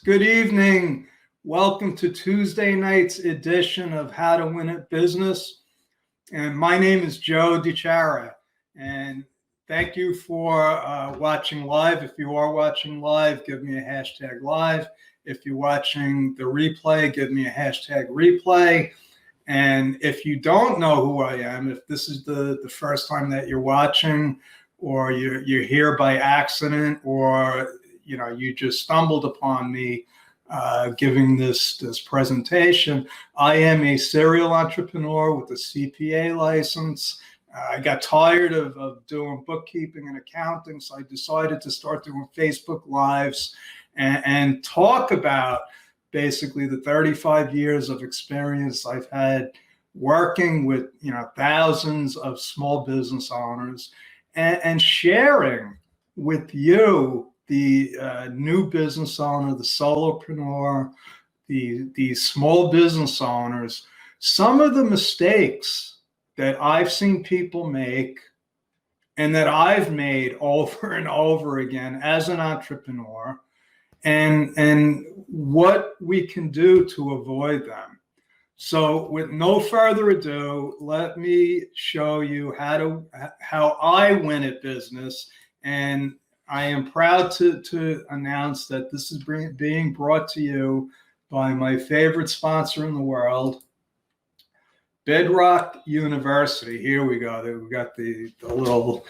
Good evening. Welcome to Tuesday night's edition of How to Win at Business. And my name is Joe DiChiara. And thank you for watching live. If you are watching live, give me a hashtag live. If you're watching the replay, give me a hashtag replay. And if you don't know who I am, if this is the first time that you're watching, or you're here by accident, or you just stumbled upon me giving this presentation, I am a serial entrepreneur with a CPA license. I got tired of doing bookkeeping and accounting, so I decided to start doing Facebook Lives and talk about basically the 35 years of experience I've had working with thousands of small business owners and sharing with you, the new business owner, the solopreneur, the small business owners, some of the mistakes that I've seen people make and that I've made over and over again as an entrepreneur, and what we can do to avoid them. So with no further ado, let me show you how I win at business. And I am proud to announce that this is being brought to you by my favorite sponsor in the world, Bedrock University. Here we go. We got the little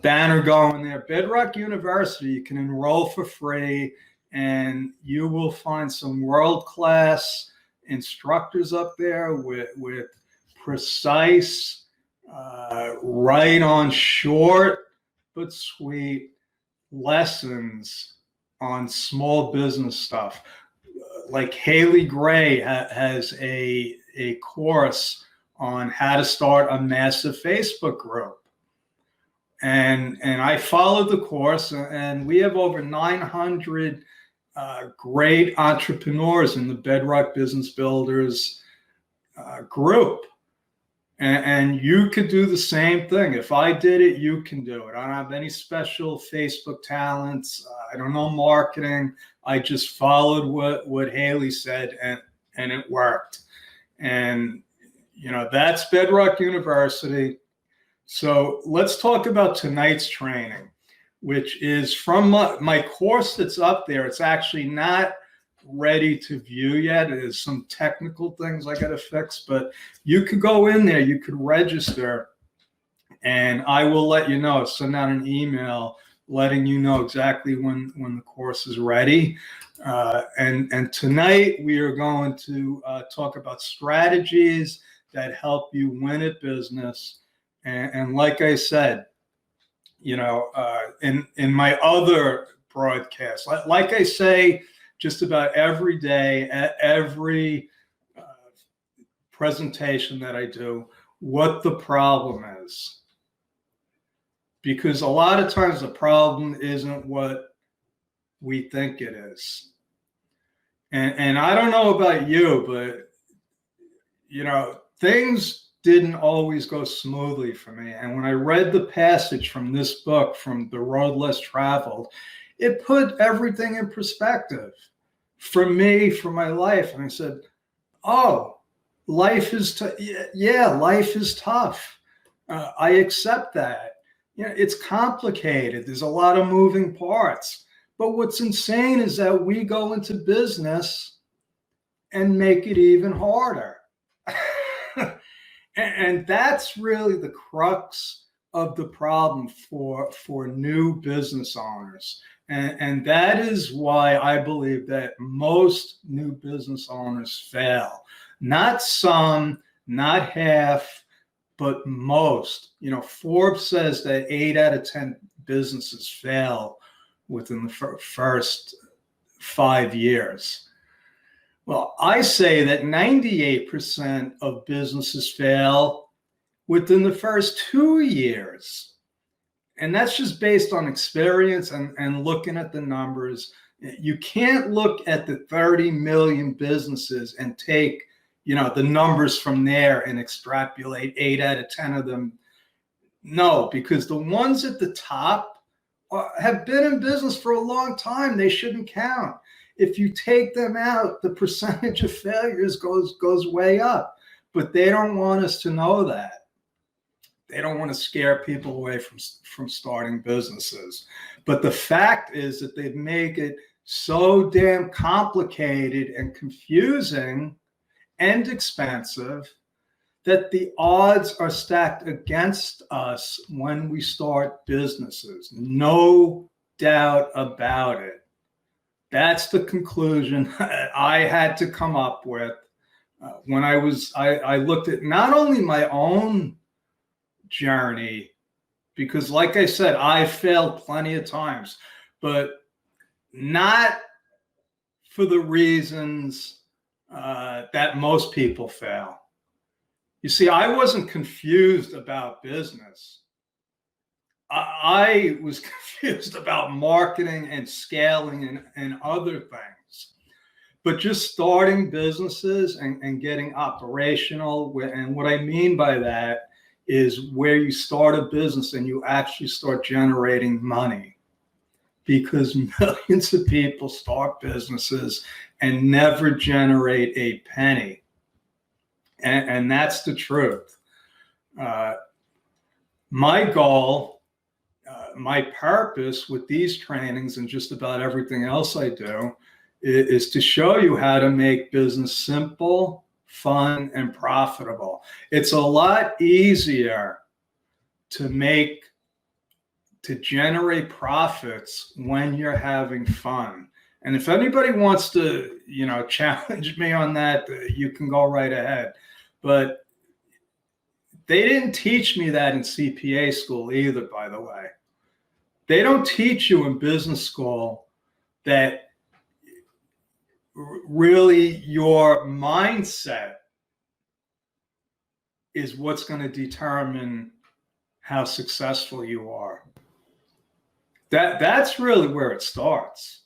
banner going there. Bedrock University, you can enroll for free, and you will find some world-class instructors up there with precise, right on short but sweet lessons on small business stuff. Like Haley Gray has a course on how to start a massive Facebook group. And I followed the course, and we have over 900 great entrepreneurs in the Bedrock Business Builders group. And you could do the same thing. If I did it, you can do it. I don't have any special Facebook talents. I don't know marketing. I just followed what Haley said, and it worked. And that's Bedrock University. So let's talk about tonight's training, which is from my course that's up there. It's actually not ready to view yet. There's some technical things I got to fix, but you could go in there, you could register, and I will let you know, send out an email letting you know exactly when the course is ready. And tonight we are going to talk about strategies that help you win at business. And like I said, in my other broadcasts, like I say, just about every day, at every presentation that I do, what the problem is. Because a lot of times the problem isn't what we think it is. And I don't know about you, but, things didn't always go smoothly for me. And when I read the passage from this book, from The Road Less Traveled, it put everything in perspective for me, for my life. And I said, oh, life is life is tough. I accept that. It's complicated. There's a lot of moving parts. But what's insane is that we go into business and make it even harder. And that's really the crux of the problem for new business owners. And that is why I believe that most new business owners fail. Not some, not half, but most. Forbes says that 8 out of 10 businesses fail within the first 5 years. Well, I say that 98% of businesses fail within the first 2 years. And that's just based on experience and looking at the numbers. You can't look at the 30 million businesses and take, the numbers from there and extrapolate 8 out of 10 of them. No, because the ones at the top have been in business for a long time. They shouldn't count. If you take them out, the percentage of failures goes way up. But they don't want us to know that. They don't want to scare people away from starting businesses. But the fact is that they've made it so damn complicated and confusing and expensive that the odds are stacked against us when we start businesses. No doubt about it. That's the conclusion I had to come up with when I looked at not only my own journey, because like I said, I failed plenty of times, but not for the reasons that most people fail. You see, I wasn't confused about business. I was confused about marketing and scaling and other things. But just starting businesses and getting operational, and what I mean by that is where you start a business and you actually start generating money. Because millions of people start businesses and never generate a penny. And that's the truth. My goal, my purpose with these trainings and just about everything else I do is to show you how to make business simple, fun, and profitable. It's a lot easier to generate profits when you're having fun. And if anybody wants to, challenge me on that, you can go right ahead. But they didn't teach me that in CPA school either, by the way. They don't teach you in business school that really your mindset is what's going to determine how successful you are. That's really where it starts.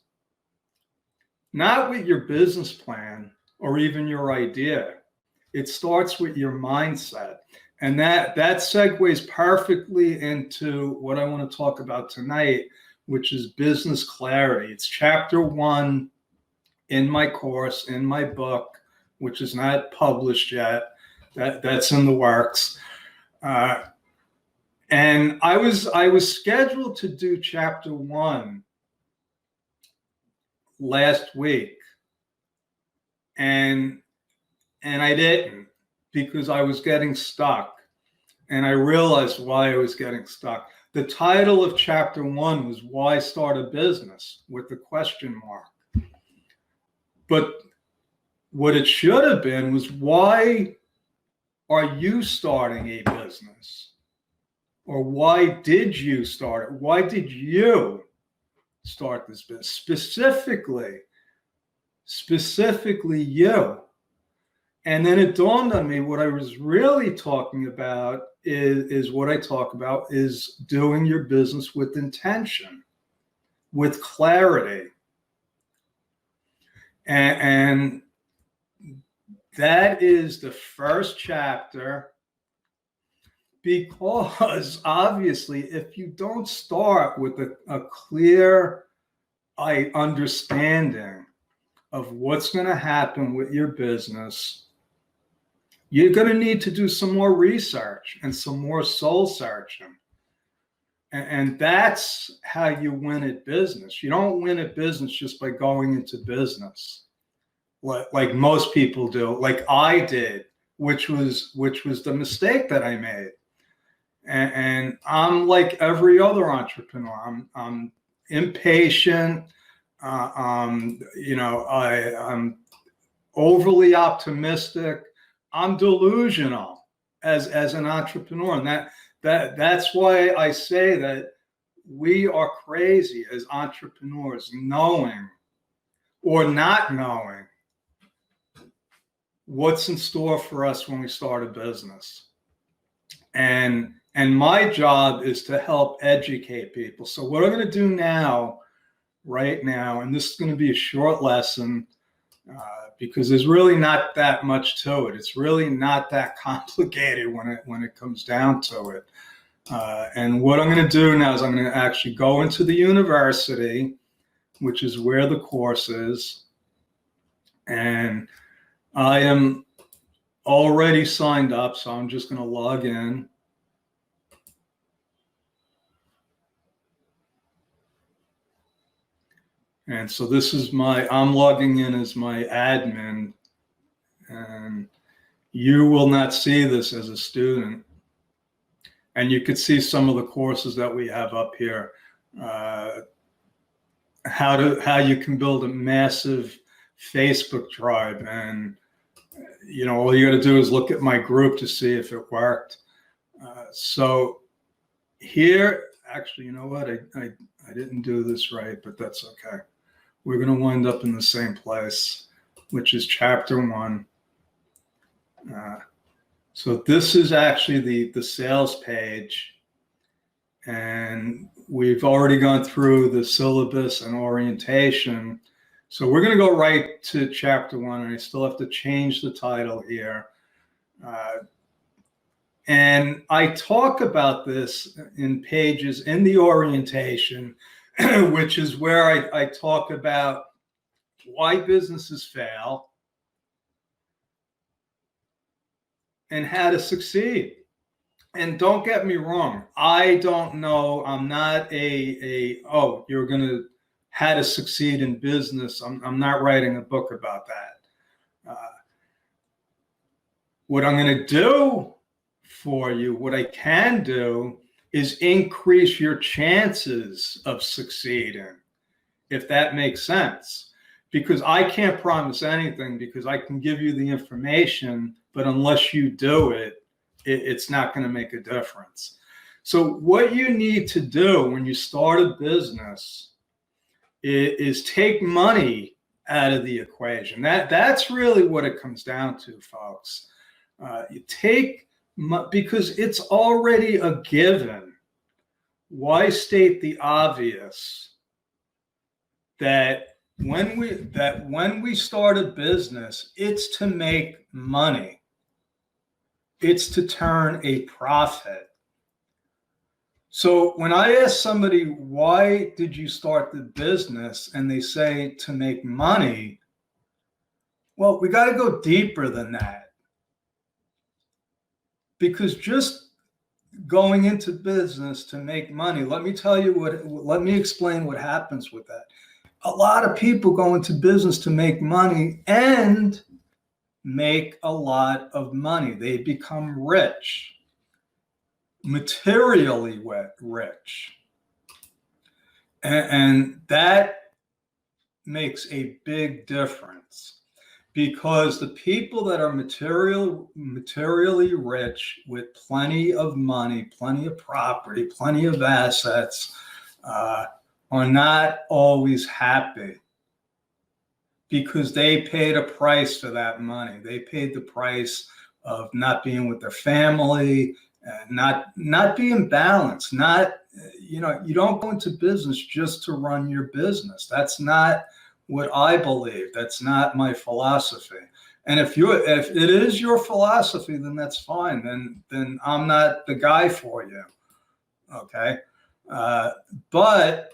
Not with your business plan or even your idea. It starts with your mindset. And that segues perfectly into what I want to talk about tonight, which is business clarity. It's chapter 1 in my course, in my book, which is not published yet. That's in the works. And I was scheduled to do chapter 1 last week, and I didn't, because I was getting stuck, and I realized why I was getting stuck. The title of chapter 1 was "Why Start a Business?" with the question mark. But what it should have been was, why are you starting a business? Or why did you start it? Why did you start this business? Specifically you. And then it dawned on me what I was really talking about is what I talk about is doing your business with intention, with clarity. And that is the first chapter, because obviously if you don't start with a clear understanding of what's going to happen with your business, you're going to need to do some more research and some more soul searching. And that's how you win at business. You don't win at business just by going into business like most people do, like I did, which was the mistake that I made. And I'm like every other entrepreneur. I'm impatient. I'm overly optimistic. I'm delusional as an entrepreneur, and that's why I say that we are crazy as entrepreneurs, knowing or not knowing what's in store for us when we start a business. And my job is to help educate people. So what I'm going to do right now, and this is going to be a short lesson, because there's really not that much to it. It's really not that complicated when it comes down to it. And what I'm going to do now is I'm going to actually go into the university. which is where the course is. And I am already signed up, so I'm just going to log in. And so this is I'm logging in as my admin, and you will not see this as a student. And you could see some of the courses that we have up here. How you can build a massive Facebook tribe, and all you got to do is look at my group to see if it worked. So here, actually, you know what? I didn't do this right, but that's okay. We're going to wind up in the same place, which is chapter 1. So this is actually the sales page, and we've already gone through the syllabus and orientation. So we're going to go right to chapter 1, and I still have to change the title here. And I talk about this in pages in the orientation, which is where I talk about why businesses fail and how to succeed. And don't get me wrong, I don't know. I'm not you're going to how to succeed in business. I'm not writing a book about that. What I'm going to do for you, what I can do, is increase your chances of succeeding, if that makes sense. Because I can't promise anything, because I can give you the information, but unless you do it, it's not going to make a difference. So what you need to do when you start a business is take money out of the equation. That's really what it comes down to, folks. You take, because it's already a given. Why state the obvious that when we start a business, it's to make money. It's to turn a profit. So when I ask somebody, why did you start the business? And they say to make money. Well, we got to go deeper than that. Because just going into business to make money, let me explain what happens with that. A lot of people go into business to make money and make a lot of money. They become rich, materially rich. And that makes a big difference, because the people that are materially rich with plenty of money, plenty of property, plenty of assets, are not always happy, because they paid a price for that money. They paid the price of not being with their family, not being balanced. You don't go into business just to run your business. That's not what I believe. That's not my philosophy. And if it is your philosophy, then that's fine. Then I'm not the guy for you. Okay. But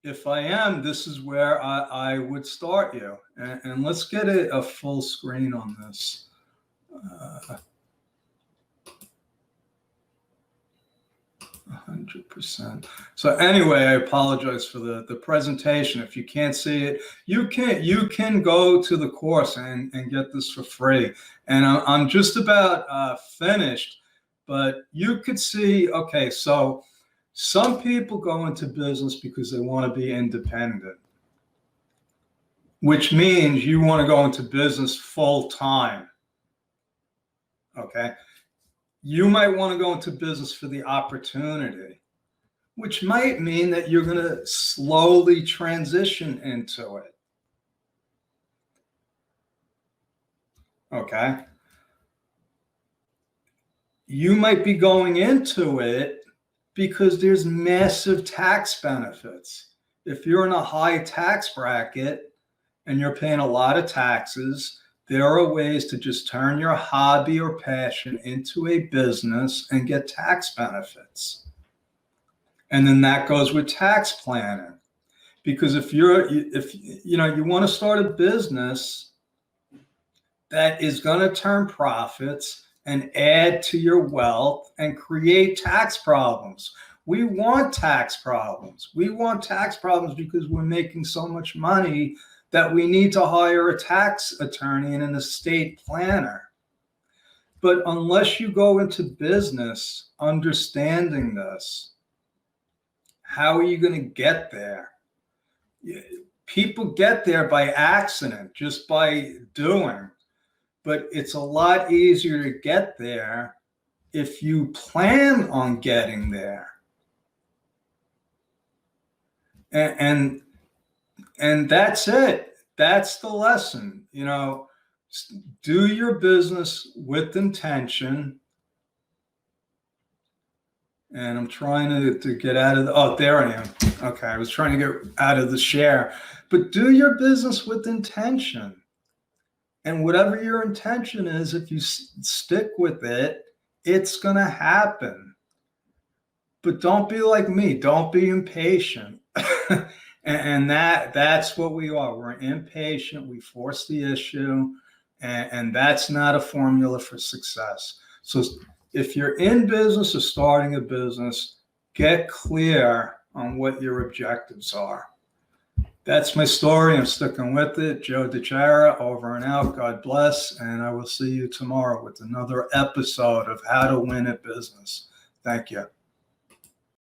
if I am, this is where I would start you. And let's get a full screen on this. 100%. So anyway, I apologize for the presentation. If you can't see it, you can go to the course and get this for free. And I'm just about finished, but you could see, okay, so some people go into business because they want to be independent, which means you want to go into business full time. Okay. You might want to go into business for the opportunity, which might mean that you're going to slowly transition into it. Okay. You might be going into it because there's massive tax benefits. If you're in a high tax bracket and you're paying a lot of taxes, there are ways to just turn your hobby or passion into a business and get tax benefits. And then that goes with tax planning. Because if you want to start a business that is going to turn profits and add to your wealth and create tax problems. We want tax problems. We want tax problems because we're making so much money that we need to hire a tax attorney and an estate planner. But unless you go into business understanding this, how are you going to get there? People get there by accident, just by doing. But it's a lot easier to get there if you plan on getting there. And that's it. That's the lesson. Do your business with intention. And I'm trying to get out of there I am. Okay, I was trying to get out of the share. But do your business with intention. And whatever your intention is, if you stick with it, it's going to happen. But don't be like me. Don't be impatient. and that's what we are. We're impatient. We force the issue. And that's not a formula for success. So if you're in business or starting a business, get clear on what your objectives are. That's my story. I'm sticking with it. Joe DiChiara, over and out. God bless. And I will see you tomorrow with another episode of How to Win at Business. Thank you.